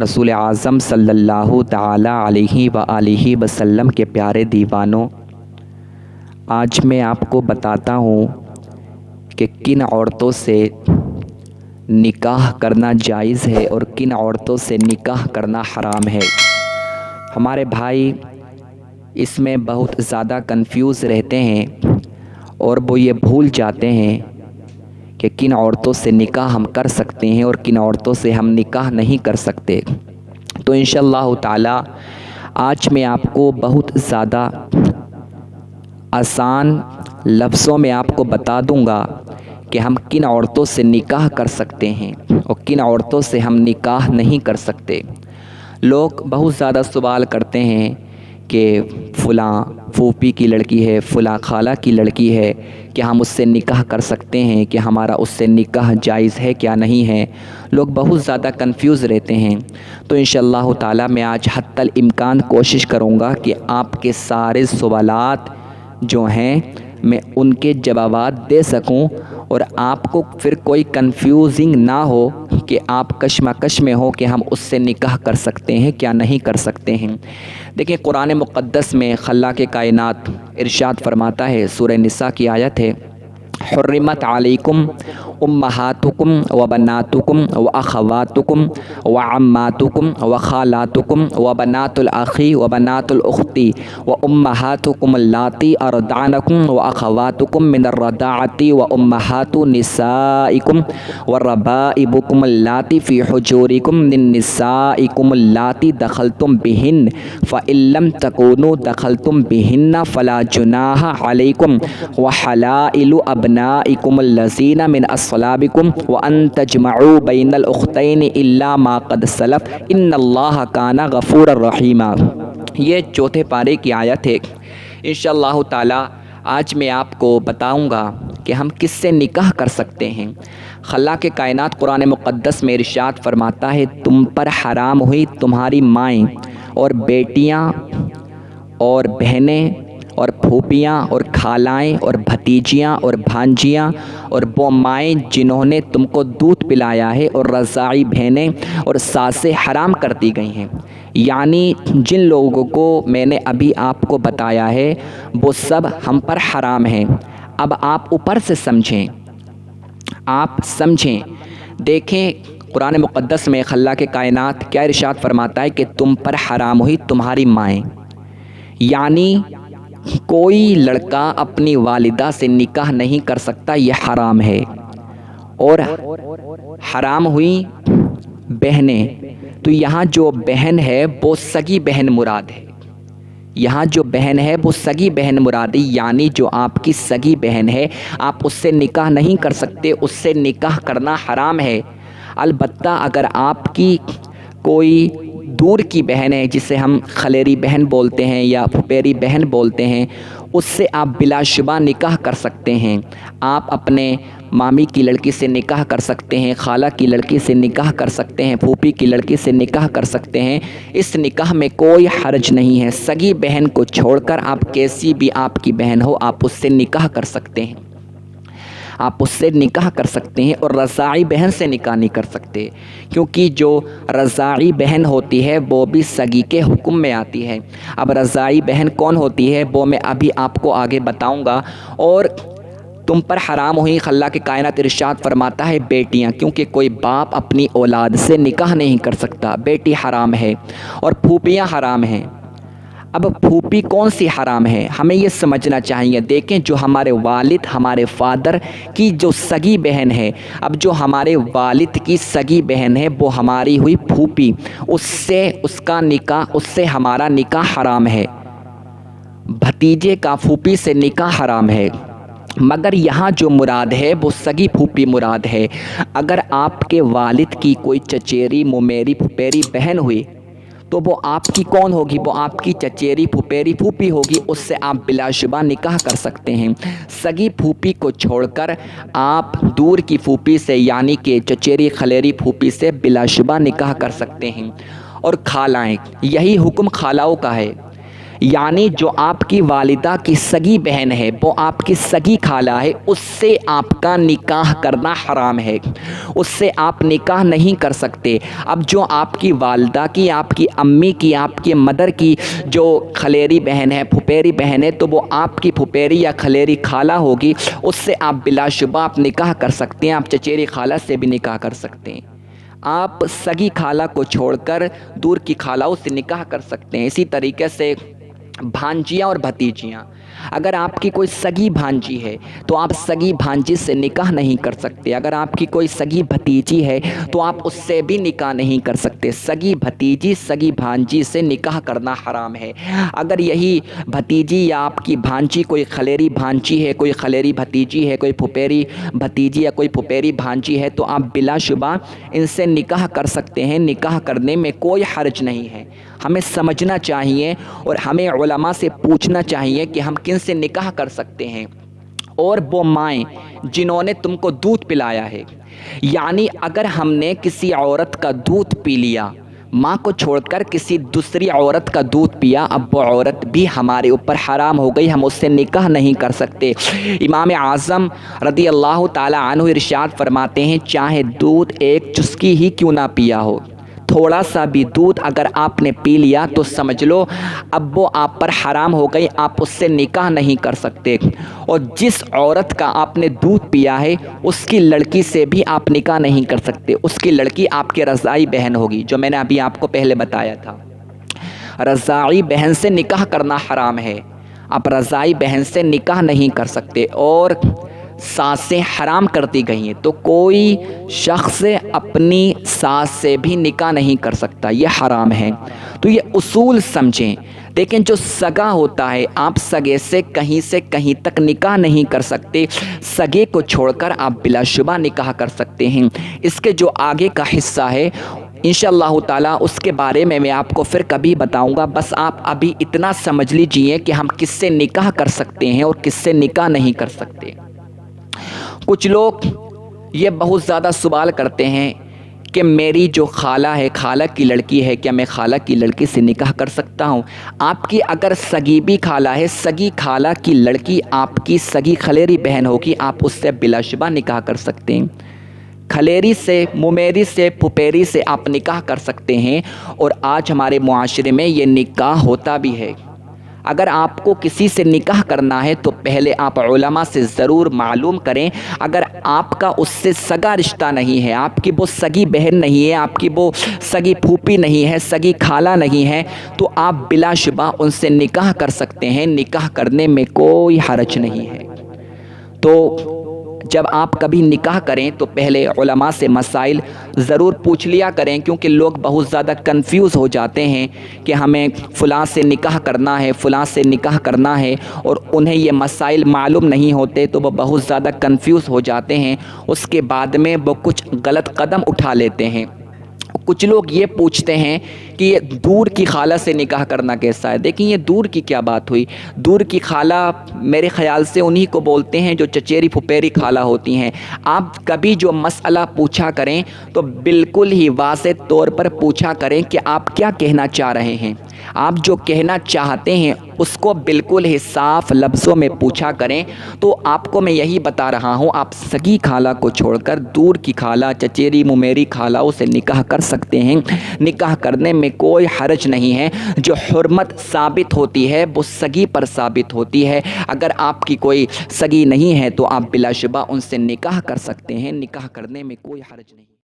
رسول اعظم صلی اللہ تعالی علیہ وآلہ وسلم کے پیارے دیوانوں، آج میں آپ کو بتاتا ہوں کہ کن عورتوں سے نکاح کرنا جائز ہے اور کن عورتوں سے نکاح کرنا حرام ہے۔ ہمارے بھائی اس میں بہت زیادہ کنفیوز رہتے ہیں اور وہ یہ بھول جاتے ہیں کہ کن عورتوں سے نکاح ہم کر سکتے ہیں اور کن عورتوں سے ہم نکاح نہیں کر سکتے۔ تو انشاءاللہ تعالی آج میں آپ کو بہت زیادہ آسان لفظوں میں آپ کو بتا دوں گا کہ ہم کن عورتوں سے نکاح کر سکتے ہیں اور کن عورتوں سے ہم نکاح نہیں کر سکتے۔ لوگ بہت زیادہ سوال کرتے ہیں کہ فلاں پھوپھی کی لڑکی ہے، فلاں خالہ کی لڑکی ہے، کیا ہم اس سے نکاح کر سکتے ہیں؟ کہ ہمارا اس سے نکاح جائز ہے کیا نہیں ہے؟ لوگ بہت زیادہ کنفیوز رہتے ہیں۔ تو انشاءاللہ تعالی میں آج حتی الامکان کوشش کروں گا کہ آپ کے سارے سوالات جو ہیں میں ان کے جوابات دے سکوں اور آپ کو پھر کوئی کنفیوزنگ نہ ہو کہ آپ کشمکش میں ہو کہ ہم اس سے نکاح کر سکتے ہیں کیا نہیں کر سکتے ہیں۔ دیکھیں قرآن مقدس میں خلاق کائنات ارشاد فرماتا ہے، سورہ نساء کی آیت ہے، حرمت علیکم امہاتکم وبناتکم واخواتکم وعماتکم وخالاتکم وبنات الاخی وبنات الاختی وامہاتکم اللاتی ارضعنکم واخواتکم من الرضاعۃ وامہات نسائکم وربائبکم اللاتی فی حجورکم من نسائکم اللاتی دخلتم بہن فإن لم تکونوا دخلتم بہن فلا جناح علیکم وحلائل ابنائکم الذین من اصلابکم وان تجمعوا بین الاختین الا ما قد سلف ان اللہ کان غفورا رحیما۔ یہ چوتھے پارے کی آیت ہے۔ انشاءاللہ تعالی آج میں آپ کو بتاؤں گا کہ ہم کس سے نکاح کر سکتے ہیں۔ خلاق کائنات قرآن مقدس میں ارشاد فرماتا ہے، تم پر حرام ہوئی تمہاری مائیں اور بیٹیاں اور بہنیں اور پھوپھیاں اور خالائیں اور بھتیجیاں اور بھانجیاں اور وہ مائیں جنہوں نے تم کو دودھ پلایا ہے اور رضاعی بہنیں اور ساسیں حرام کر دی گئی ہیں۔ یعنی جن لوگوں کو میں نے ابھی آپ کو بتایا ہے وہ سب ہم پر حرام ہیں۔ اب آپ اوپر سے سمجھیں، آپ سمجھیں، دیکھیں قرآن مقدس میں خلاق کائنات کیا ارشاد فرماتا ہے کہ تم پر حرام ہوئی تمہاری مائیں، یعنی کوئی لڑکا اپنی والدہ سے نکاح نہیں کر سکتا، یہ حرام ہے۔ اور حرام ہوئی بہنیں، تو یہاں جو بہن ہے وہ سگی بہن مراد ہے، یہاں جو بہن ہے وہ سگی بہن مراد ہے، یعنی جو آپ کی سگی بہن ہے آپ اس سے نکاح نہیں کر سکتے، اس سے نکاح کرنا حرام ہے۔ البتہ اگر آپ کی کوئی دور کی بہن ہے جسے ہم خلیری بہن بولتے ہیں یا پھپھیری بہن بولتے ہیں، اس سے آپ بلا شبہ نکاح کر سکتے ہیں۔ آپ اپنے مامی کی لڑکی سے نکاح کر سکتے ہیں، خالہ کی لڑکی سے نکاح کر سکتے ہیں، پھوپھی کی لڑکی سے نکاح کر سکتے ہیں، اس نکاح میں کوئی حرج نہیں ہے۔ سگی بہن کو چھوڑ کر آپ کیسی بھی آپ کی بہن ہو آپ اس سے نکاح کر سکتے ہیں، آپ اس سے نکاح کر سکتے ہیں۔ اور رضاعی بہن سے نکاح نہیں کر سکتے، کیونکہ جو رضاعی بہن ہوتی ہے وہ بھی سگی کے حکم میں آتی ہے۔ اب رضاعی بہن کون ہوتی ہے وہ میں ابھی آپ کو آگے بتاؤں گا۔ اور تم پر حرام ہوئی، خلاق کائنات ارشاد فرماتا ہے بیٹیاں، کیونکہ کوئی باپ اپنی اولاد سے نکاح نہیں کر سکتا، بیٹی حرام ہے۔ اور پھوپھیاں حرام ہیں۔ اب پھوپھی کون سی حرام ہے ہمیں یہ سمجھنا چاہیے۔ دیکھیں جو ہمارے والد، ہمارے فادر کی جو سگی بہن ہے، اب جو ہمارے والد کی سگی بہن ہے وہ ہماری ہوئی پھوپھی، اس سے ہمارا نکاح حرام ہے۔ بھتیجے کا پھوپھی سے نکاح حرام ہے، مگر یہاں جو مراد ہے وہ سگی پھوپھی مراد ہے۔ اگر آپ کے والد کی کوئی چچیری ممیری پھپھیری بہن ہوئی تو وہ آپ کی کون ہوگی؟ وہ آپ کی چچیری پھپھیری پھوپھی ہوگی، اس سے آپ بلا شبہ نکاح کر سکتے ہیں۔ سگی پھوپھی کو چھوڑ کر آپ دور کی پھوپھی سے یعنی کہ چچیری خلیری پھوپھی سے بلا شبہ نکاح کر سکتے ہیں۔ اور خالائیں، یہی حکم خالاؤں کا ہے۔ یعنی جو آپ کی والدہ کی سگی بہن ہے، وہ آپ کی سگی خالہ ہے، اس سے آپ کا نکاح کرنا حرام ہے، اس سے آپ نکاح نہیں کر سکتے۔ اب جو آپ کی والدہ کی، آپ کی امی کی، آپ کے مدر کی جو خلیری بہن ہے، پھپھیری بہن ہے، تو وہ آپ کی پھپھیری یا خلیری خالہ ہوگی، اس سے آپ بلا شبہ آپ نکاح کر سکتے ہیں، آپ چچیری خالہ سے بھی نکاح کر سکتے ہیں۔ آپ سگی خالہ کو چھوڑ کر دور کی خالہوں سے نکاح کر سکتے ہیں۔ اسی طریقے سے بھانجیاں اور بھتیجیاں، اگر آپ کی کوئی سگی بھانجی ہے تو آپ سگی بھانجی سے نکاح نہیں کر سکتے، اگر آپ کی کوئی سگی بھتیجی ہے تو آپ اس سے بھی نکاح نہیں کر سکتے۔ سگی بھتیجی، سگی بھانجی سے نکاح کرنا حرام ہے۔ اگر یہی بھتیجی یا آپ کی بھانجی کوئی خلیری بھانجی ہے، کوئی خلیری بھتیجی ہے، کوئی پھپھیری بھتیجی یا کوئی پھپھیری بھانجی ہے، تو آپ بلا شبہ ان سے نکاح کر سکتے ہیں، نکاح کرنے میں کوئی حرج نہیں ہے۔ ہمیں سمجھنا چاہیے اور ہمیں علماء سے پوچھنا چاہیے کہ ہم کن سے نکاح کر سکتے ہیں۔ اور وہ مائیں جنہوں نے تم کو دودھ پلایا ہے، یعنی اگر ہم نے کسی عورت کا دودھ پی لیا، ماں کو چھوڑ کر کسی دوسری عورت کا دودھ پیا، اب وہ عورت بھی ہمارے اوپر حرام ہو گئی، ہم اس سے نکاح نہیں کر سکتے۔ امام اعظم رضی اللہ تعالی عنہ ارشاد فرماتے ہیں، چاہے دودھ ایک چسکی ہی کیوں نہ پیا ہو، تھوڑا سا بھی دودھ اگر آپ نے پی لیا تو سمجھ لو اب وہ آپ پر حرام ہو گئی، آپ اس سے نکاح نہیں کر سکتے۔ اور جس عورت کا آپ نے دودھ پیا ہے، اس کی لڑکی سے بھی آپ نکاح نہیں کر سکتے، اس کی لڑکی آپ کی رضاعی بہن ہوگی، جو میں نے ابھی آپ کو پہلے بتایا تھا۔ رضاعی بہن سے نکاح کرنا حرام ہے، آپ رضاعی بہن سے نکاح نہیں کر سکتے۔ اور ساسیں حرام کرتی گئی ہیں تو کوئی شخص اپنی ساس سے بھی نکاح نہیں کر سکتا، یہ حرام ہے۔ تو یہ اصول سمجھیں۔ لیکن جو سگا ہوتا ہے، آپ سگے سے کہیں تک نکاح نہیں کر سکتے، سگے کو چھوڑ کر آپ بلا شبہ نکاح کر سکتے ہیں۔ اس کے جو آگے کا حصہ ہے انشاءاللہ تعالیٰ اس کے بارے میں آپ کو پھر کبھی بتاؤں گا، بس آپ ابھی اتنا سمجھ لیجئے کہ ہم کس سے نکاح کر سکتے ہیں اور کس سے نکاح نہیں کر سکتے۔ کچھ لوگ یہ بہت زیادہ سوال کرتے ہیں کہ میری جو خالہ ہے، خالہ کی لڑکی ہے، کیا میں خالہ کی لڑکی سے نکاح کر سکتا ہوں؟ آپ کی اگر سگی بھی خالہ ہے، سگی خالہ کی لڑکی آپ کی سگی خلیری بہن ہوگی، آپ اس سے بلا شبہ نکاح کر سکتے ہیں۔ خلیری سے، ممیری سے، پھپھیری سے آپ نکاح کر سکتے ہیں، اور آج ہمارے معاشرے میں یہ نکاح ہوتا بھی ہے۔ اگر آپ کو کسی سے نکاح کرنا ہے تو پہلے آپ علماء سے ضرور معلوم کریں۔ اگر آپ کا اس سے سگا رشتہ نہیں ہے، آپ کی وہ سگی بہن نہیں ہے، آپ کی وہ سگی پھوپھی نہیں ہے، سگی خالہ نہیں ہے، تو آپ بلا شبہ ان سے نکاح کر سکتے ہیں، نکاح کرنے میں کوئی حرج نہیں ہے۔ تو جب آپ کبھی نکاح کریں تو پہلے علماء سے مسائل ضرور پوچھ لیا کریں، کیونکہ لوگ بہت زیادہ کنفیوز ہو جاتے ہیں کہ ہمیں فلاں سے نکاح کرنا ہے، فلاں سے نکاح کرنا ہے، اور انہیں یہ مسائل معلوم نہیں ہوتے تو وہ بہت زیادہ کنفیوز ہو جاتے ہیں، اس کے بعد میں وہ کچھ غلط قدم اٹھا لیتے ہیں۔ کچھ لوگ یہ پوچھتے ہیں کہ یہ دور کی خالہ سے نکاح کرنا کیسا ہے؟ دیکھیں یہ دور کی کیا بات ہوئی؟ دور کی خالہ میرے خیال سے انہی کو بولتے ہیں جو چچیری پھپھیری خالہ ہوتی ہیں۔ آپ کبھی جو مسئلہ پوچھا کریں تو بالکل ہی واضح طور پر پوچھا کریں کہ آپ کیا کہنا چاہ رہے ہیں۔ آپ جو کہنا چاہتے ہیں اس کو بالکل ہی صاف لفظوں میں پوچھا کریں۔ تو آپ کو میں یہی بتا رہا ہوں، آپ سگی خالہ کو چھوڑ کر دور کی خالہ، چچیری ممیری خالہوں سے نکاح کر سکتے ہیں، نکاح کرنے میں کوئی حرج نہیں ہے۔ جو حرمت ثابت ہوتی ہے وہ سگی پر ثابت ہوتی ہے۔ اگر آپ کی کوئی سگی نہیں ہے تو آپ بلا شبہ ان سے نکاح کر سکتے ہیں، نکاح کرنے میں کوئی حرج نہیں۔